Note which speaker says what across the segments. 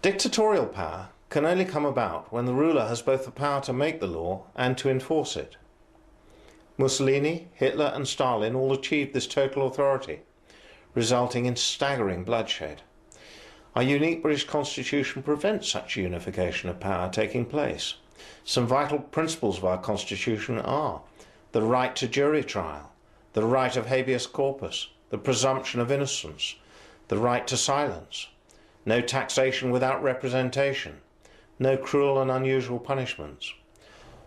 Speaker 1: Dictatorial power can only come about when the ruler has both the power to make the law and to enforce it. Mussolini, Hitler and Stalin all achieved this total authority, resulting in staggering bloodshed. Our unique British Constitution prevents such unification of power taking place. Some vital principles of our Constitution are the right to jury trial, the right of habeas corpus, the presumption of innocence, the right to silence, no taxation without representation, no cruel and unusual punishments.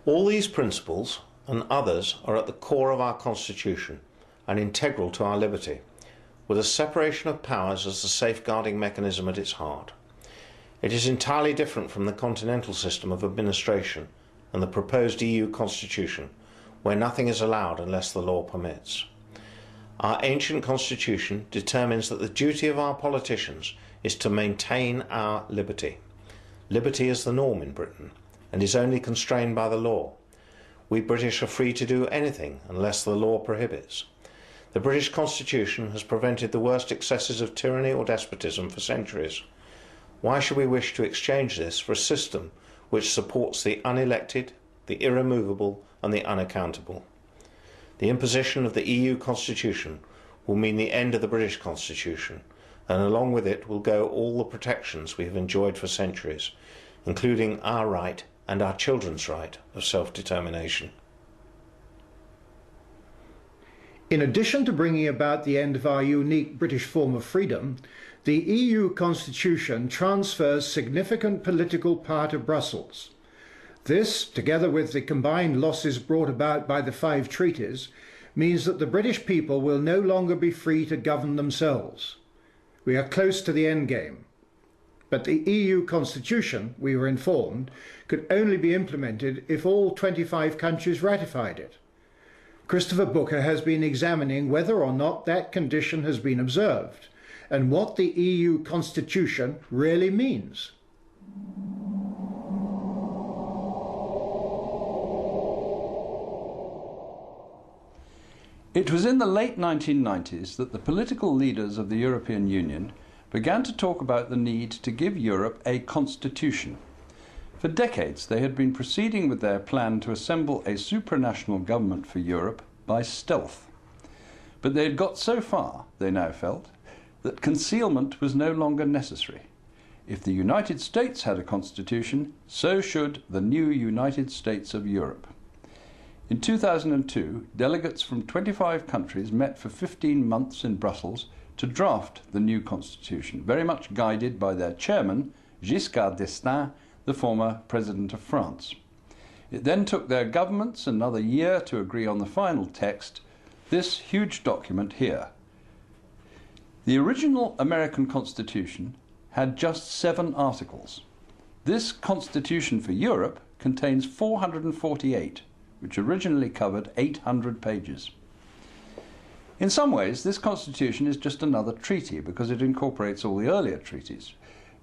Speaker 1: All these principles and others are at the core of our Constitution and integral to our liberty, with a separation of powers as the safeguarding mechanism at its heart. It is entirely different from the continental system of administration and the proposed EU Constitution, where nothing is allowed unless the law permits. Our ancient Constitution determines that the duty of our politicians is to maintain our liberty. Liberty is the norm in Britain and is only constrained by the law. We British are free to do anything unless the law prohibits. The British Constitution has prevented the worst excesses of tyranny or despotism for centuries. Why should we wish to exchange this for a system which supports the unelected, the irremovable and the unaccountable? The imposition of the EU Constitution will mean the end of the British Constitution, and along with it will go all the protections we have enjoyed for centuries, including our right and our children's right of self-determination.
Speaker 2: In addition to bringing about the end of our unique British form of freedom, the EU Constitution transfers significant political power to Brussels. This, together with the combined losses brought about by the 5 treaties, means that the British people will no longer be free to govern themselves. We are close to the end game. But the EU Constitution, we were informed, could only be implemented if all 25 countries ratified it. Christopher Booker has been examining whether or not that condition has been observed, and what the EU Constitution really means.
Speaker 3: It was in the late 1990s that the political leaders of the European Union began to talk about the need to give Europe a constitution. For decades they had been proceeding with their plan to assemble a supranational government for Europe by stealth. But they had got so far, they now felt, that concealment was no longer necessary. If the United States had a constitution, so should the new United States of Europe. In 2002, delegates from 25 countries met for 15 months in Brussels to draft the new constitution, very much guided by their chairman, Giscard d'Estaing, the former president of France. It then took their governments another year to agree on the final text, this huge document here. The original American Constitution had just 7 articles. This Constitution for Europe contains 448, which originally covered 800 pages. In some ways, this constitution is just another treaty because it incorporates all the earlier treaties,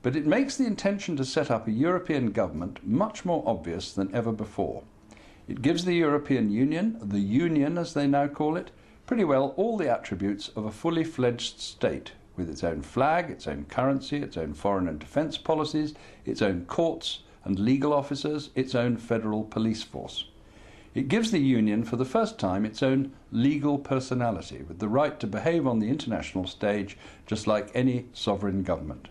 Speaker 3: but it makes the intention to set up a European government much more obvious than ever before. It gives the European Union, the Union as they now call it, pretty well all the attributes of a fully fledged state, with its own flag, its own currency, its own foreign and defence policies, its own courts and legal officers, its own federal police force. It gives the Union for the first time its own legal personality, with the right to behave on the international stage just like any sovereign government.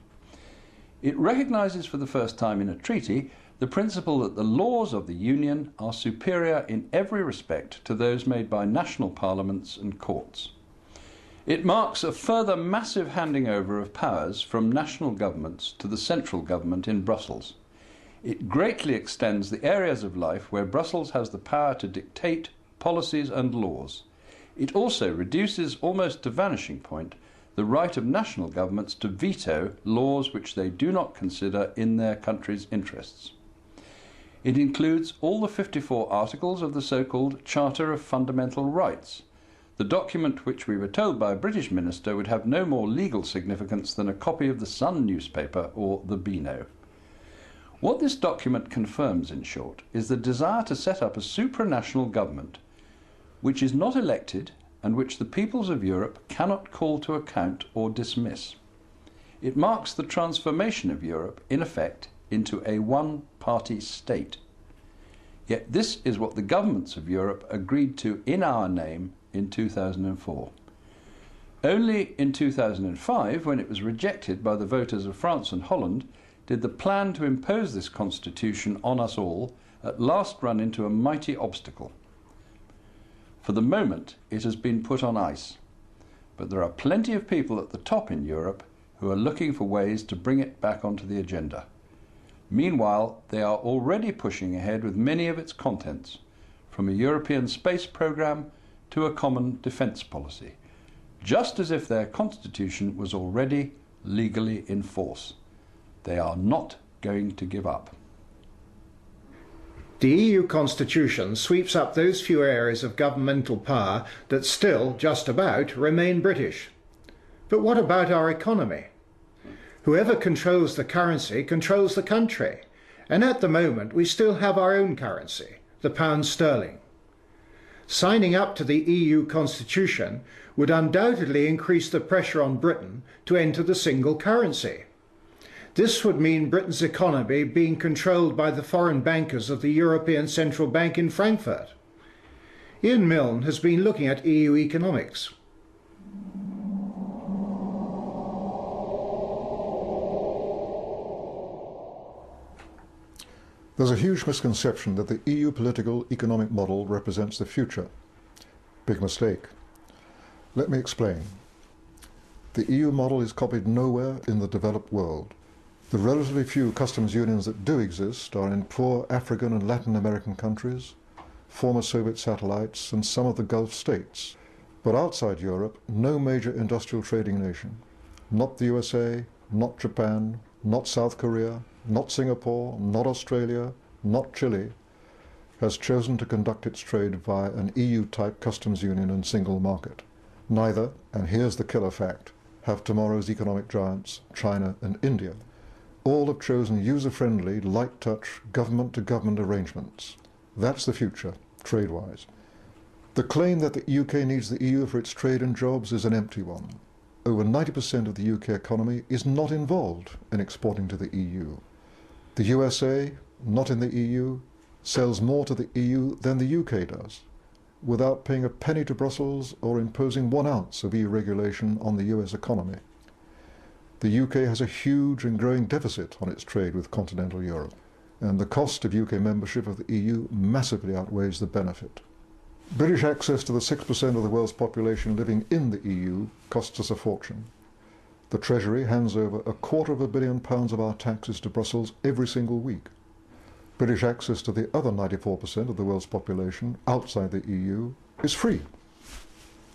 Speaker 3: It recognises for the first time in a treaty the principle that the laws of the Union are superior in every respect to those made by national parliaments and courts. It marks a further massive handing over of powers from national governments to the central government in Brussels. It greatly extends the areas of life where Brussels has the power to dictate policies and laws. It also reduces almost to vanishing point the right of national governments to veto laws which they do not consider in their country's interests. It includes all the 54 articles of the so-called Charter of Fundamental Rights, the document which we were told by a British minister would have no more legal significance than a copy of the Sun newspaper or the Beano. What this document confirms, in short, is the desire to set up a supranational government which is not elected and which the peoples of Europe cannot call to account or dismiss. It marks the transformation of Europe, in effect, into a one-party state. Yet this is what the governments of Europe agreed to in our name in 2004. Only in 2005, when it was rejected by the voters of France and Holland, did the plan to impose this constitution on us all at last run into a mighty obstacle. For the moment, it has been put on ice, but there are plenty of people at the top in Europe who are looking for ways to bring it back onto the agenda. Meanwhile, they are already pushing ahead with many of its contents, from a European space programme to a common defence policy, just as if their constitution was already legally in force. They are not going to give up.
Speaker 2: The EU constitution sweeps up those few areas of governmental power that still, just about, remain British. But what about our economy? Whoever controls the currency controls the country, and at the moment we still have our own currency, the pound sterling. Signing up to the EU constitution would undoubtedly increase the pressure on Britain to enter the single currency. This would mean Britain's economy being controlled by the foreign bankers of the European Central Bank in Frankfurt. Ian Milne has been looking at EU economics.
Speaker 4: There's a huge misconception that the EU political economic model represents the future. Big mistake. Let me explain. The EU model is copied nowhere in the developed world. The relatively few customs unions that do exist are in poor African and Latin American countries, former Soviet satellites, and some of the Gulf states. But outside Europe, no major industrial trading nation, not the USA, not Japan, not South Korea, not Singapore, not Australia, not Chile, has chosen to conduct its trade via an EU-type customs union and single market. Neither, and here's the killer fact, have tomorrow's economic giants, China and India. All have chosen user-friendly, light-touch, government-to-government arrangements. That's the future, trade-wise. The claim that the UK needs the EU for its trade and jobs is an empty one. Over 90% of the UK economy is not involved in exporting to the EU. The USA, not in the EU, sells more to the EU than the UK does, without paying a penny to Brussels or imposing 1 ounce of EU regulation on the US economy. The UK has a huge and growing deficit on its trade with continental Europe, and the cost of UK membership of the EU massively outweighs the benefit. British access to the 6% of the world's population living in the EU costs us a fortune. The Treasury hands over £250 million of our taxes to Brussels every single week. British access to the other 94% of the world's population outside the EU is free.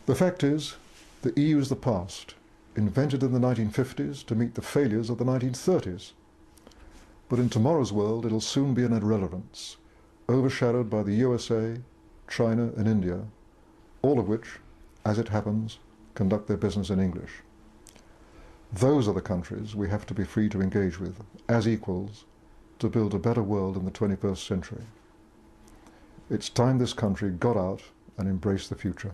Speaker 4: The fact is, the EU is the past, invented in the 1950s to meet the failures of the 1930s. But in tomorrow's world, it'll soon be an irrelevance, overshadowed by the USA, China and India, all of which, as it happens, conduct their business in English. Those are the countries we have to be free to engage with, as equals, to build a better world in the 21st century. It's time this country got out and embraced the future.